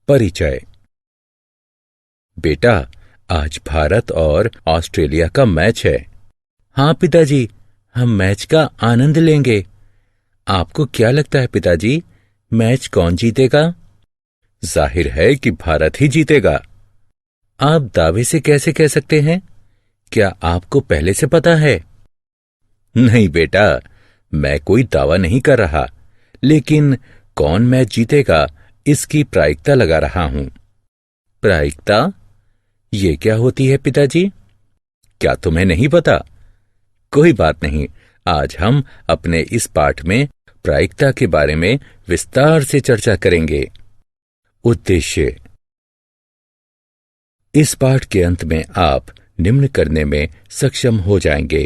परिचय। बेटा, आज भारत और ऑस्ट्रेलिया का मैच है। हाँ पिताजी, हम मैच का आनंद लेंगे। आपको क्या लगता है पिताजी, मैच कौन जीतेगा? जाहिर है कि भारत ही जीतेगा। आप दावे से कैसे कह सकते हैं? क्या आपको पहले से पता है? नहीं बेटा, मैं कोई दावा नहीं कर रहा, लेकिन कौन मैच जीतेगा इसकी प्रायिकता लगा रहा हूं। प्रायिकता? ये क्या होती है पिताजी? क्या तुम्हें नहीं पता? कोई बात नहीं, आज हम अपने इस पाठ में प्रायिकता के बारे में विस्तार से चर्चा करेंगे। उद्देश्य। इस पाठ के अंत में आप निम्न करने में सक्षम हो जाएंगे।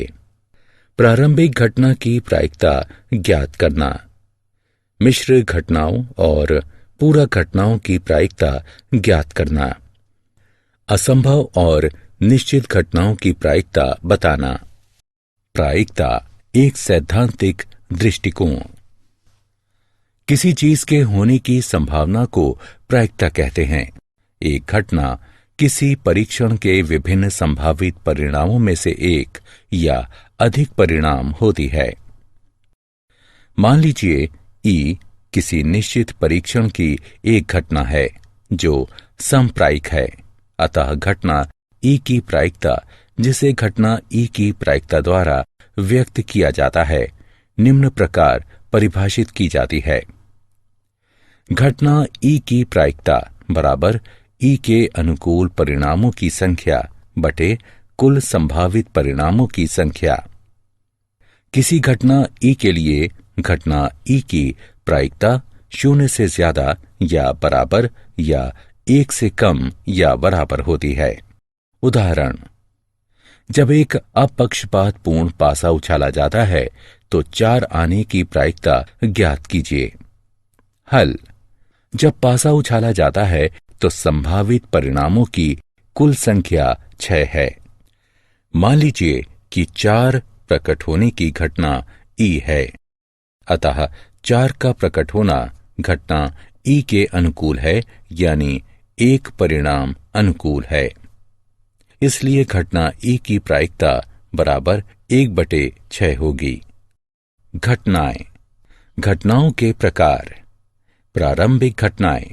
प्रारंभिक घटना की प्रायिकता ज्ञात करना, मिश्र घटनाओं और पूरक घटनाओं की प्रायिकता ज्ञात करना, असंभव और निश्चित घटनाओं की प्रायिकता बताना। प्रायिकता एक सैद्धांतिक दृष्टिकोण। किसी चीज के होने की संभावना को प्रायिकता कहते हैं। एक घटना किसी परीक्षण के विभिन्न संभावित परिणामों में से एक या अधिक परिणाम होती है। मान लीजिए ई किसी निश्चित परीक्षण की एक घटना है जो समप्रायिक है, अतः घटना ई की प्रायिकता, जिसे घटना ई की प्रायिकता द्वारा व्यक्त किया जाता है, निम्न प्रकार परिभाषित की जाती है। घटना ई की प्रायिकता बराबर ई के अनुकूल परिणामों की संख्या बटे कुल संभावित परिणामों की संख्या। किसी घटना ई के लिए घटना ई की प्रायिकता 0 से ज्यादा या बराबर या 1 से कम या बराबर होती है। उदाहरण, जब एक अपक्षपातपूर्ण पासा उछाला जाता है तो 4 आने की प्रायिकता ज्ञात कीजिए। हल, जब पासा उछाला जाता है तो संभावित परिणामों की कुल संख्या 6 है। मान लीजिए कि 4 प्रकट होने की घटना ई है, अतः 4 का प्रकट होना घटना ई के अनुकूल है, यानी 1 परिणाम अनुकूल है। इसलिए घटना ई की प्रायिकता बराबर 1/6 होगी। घटनाएं। घटनाओं के प्रकार। प्रारंभिक घटनाएं।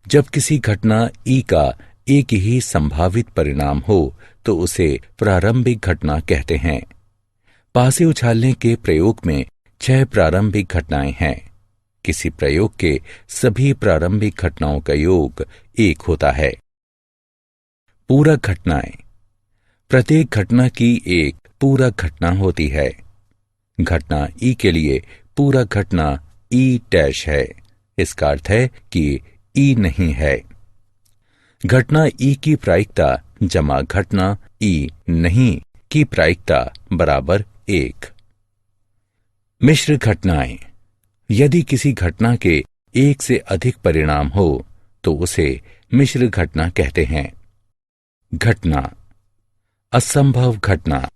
जब किसी घटना ई का एक ही संभावित परिणाम हो तो उसे प्रारंभिक घटना कहते हैं। पासे उछालने के प्रयोग में 6 प्रारंभिक घटनाएं हैं। किसी प्रयोग के सभी प्रारंभिक घटनाओं का योग 1 होता है। पूरक घटनाएं। प्रत्येक घटना की एक पूरक घटना होती है। घटना ई के लिए पूरक घटना ई डैश है। इसका अर्थ है कि ई नहीं है। घटना ई की प्रायिकता जमा घटना ई नहीं की प्रायिकता बराबर 1। मिश्र घटनाएं। यदि किसी घटना के एक से अधिक परिणाम हो तो उसे मिश्र घटना कहते हैं। घटना। असंभव घटना।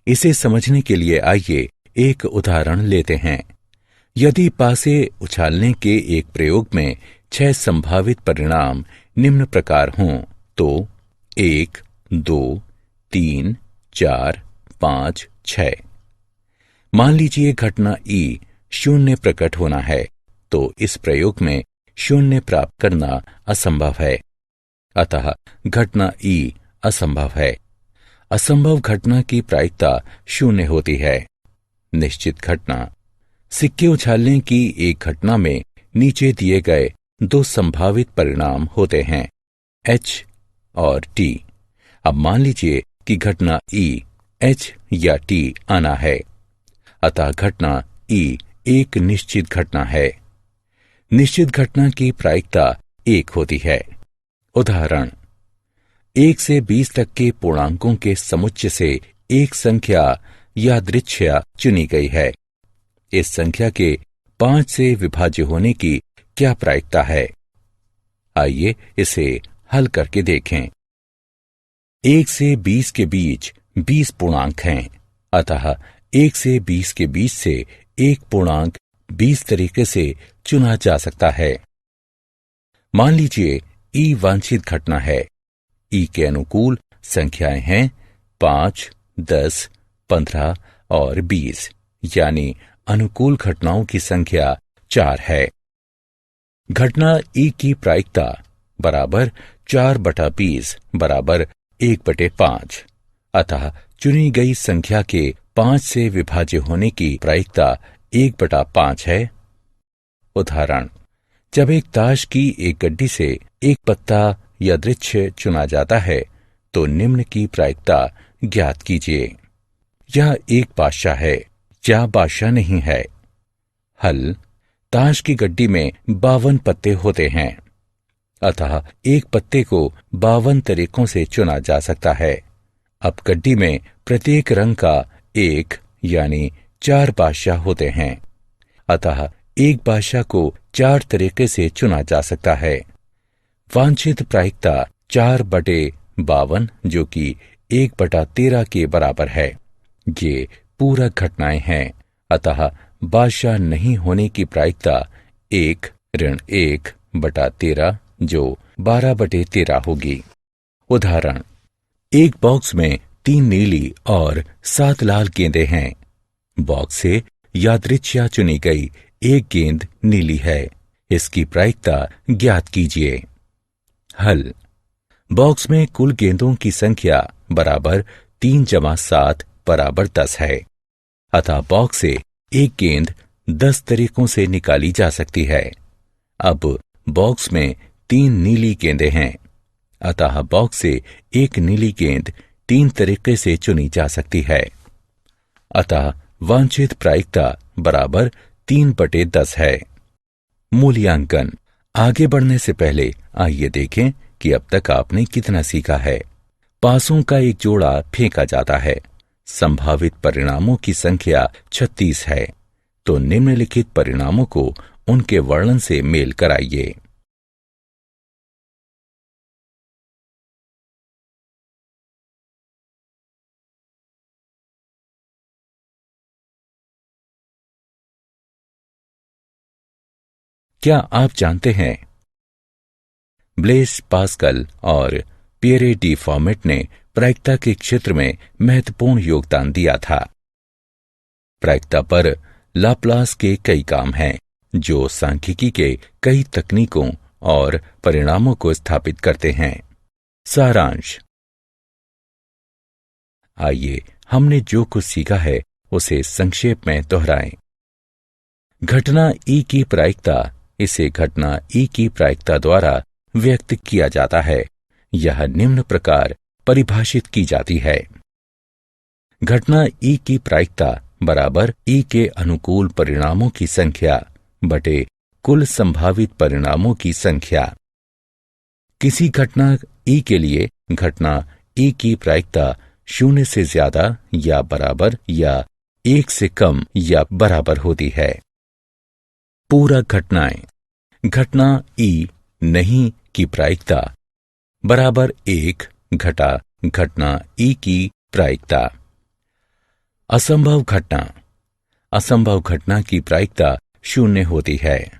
इसे समझने के लिए आइए एक उदाहरण लेते हैं। यदि पासे उछालने के एक प्रयोग में 6 संभावित परिणाम निम्न प्रकार हों तो 1, 2, 3, 4, 5, 6। मान लीजिए घटना ई 0 प्रकट होना है, तो इस प्रयोग में 0 प्राप्त करना असंभव है, अतः घटना ई असंभव है। असंभव घटना की प्रायिकता 0 होती है। निश्चित घटना। सिक्के उछालने की एक घटना में नीचे दिए गए 2 संभावित परिणाम होते हैं, H और T। अब मान लीजिए कि घटना E H या T आना है, अतः घटना E एक निश्चित घटना है। निश्चित घटना की प्रायिकता 1 होती है। उदाहरण, 1 से 20 तक के पूर्णांकों के समुच्चय से एक संख्या यादृच्छिक चुनी गई है। इस संख्या के 5 से विभाज्य होने की क्या प्रायिकता है? आइए इसे हल करके देखें। 1 से 20 के बीच 20 पूर्णांक हैं, अतः 1 से 20 के बीच से एक पूर्णांक 20 तरीके से चुना जा सकता है। मान लीजिए ई वांछित घटना है। ई के अनुकूल संख्याएं हैं 5, 10, 15 और 20, यानी अनुकूल घटनाओं की संख्या 4 है। घटना ई की प्रायिकता बराबर 4/20 बराबर 1/5, अतः चुनी गई संख्या के 5 से विभाज्य होने की प्रायिकता 1/5 है। उदाहरण, जब एक ताश की एक गड्डी से एक पत्ता यादृच्छिक चुना जाता है तो निम्न की प्रायिकता ज्ञात कीजिए। यह एक बादशाह है या बादशाह नहीं है। हल, ताश की गड्डी में 52 पत्ते होते हैं, अतः एक पत्ते को 52 तरीकों से चुना जा सकता है। अब गड्डी में प्रत्येक रंग का एक यानी 4 बादशाह होते हैं, अतः एक बादशाह को 4 तरीके से चुना जा सकता है। वांछित प्रायिकता 4/52 जो कि 1/13 के बराबर है। ये पूरक घटनाएं हैं, अतः बादशाह नहीं होने की प्रायिकता 1-1/13 जो 12/13 होगी। उदाहरण, एक बॉक्स में 3 नीली और 7 लाल गेंदें हैं। बॉक्स से यादृच्छिक चुनी गई एक गेंद नीली है। इसकी प्रायिकता ज्ञात कीजिए। हल, बॉक्स में कुल गेंदों की संख्या बराबर 3+7 बराबर 10 है, अतः बॉक्स से एक गेंद 10 तरीकों से निकाली जा सकती है। अब बॉक्स में 3 नीली गेंदें हैं, अतः बॉक्स से एक नीली गेंद 3 तरीके से चुनी जा सकती है। अतः वांछित प्रायिकता बराबर 3/10 है। मूल्यांकन। आगे बढ़ने से पहले आइए देखें कि अब तक आपने कितना सीखा है। पासों का एक जोड़ा फेंका जाता है। संभावित परिणामों की संख्या 36 है, तो निम्नलिखित परिणामों को उनके वर्णन से मेल कराइए। क्या आप जानते हैं, ब्लेस पास्कल और पियरे डी फॉर्मेट ने प्रायिकता के क्षेत्र में महत्वपूर्ण योगदान दिया था। प्रायिकता पर लाप्लास के कई काम हैं जो सांख्यिकी के कई तकनीकों और परिणामों को स्थापित करते हैं। सारांश। आइए हमने जो कुछ सीखा है उसे संक्षेप में दोहराएं। घटना ई की प्रायिकता, इसे घटना ई की प्रायिकता द्वारा व्यक्त किया जाता है। यह निम्न प्रकार परिभाषित की जाती है। घटना ई की प्रायिकता बराबर ई के अनुकूल परिणामों की संख्या बटे कुल संभावित परिणामों की संख्या। किसी घटना ई के लिए घटना ई की प्रायिकता 0 से ज्यादा या बराबर या 1 से कम या बराबर होती है। पूरक घटनाएं। घटना ई नहीं की प्रायिकता बराबर 1 घटा घटना ई की प्रायिकता। असंभव घटना। असंभव घटना की प्रायिकता 0 होती है।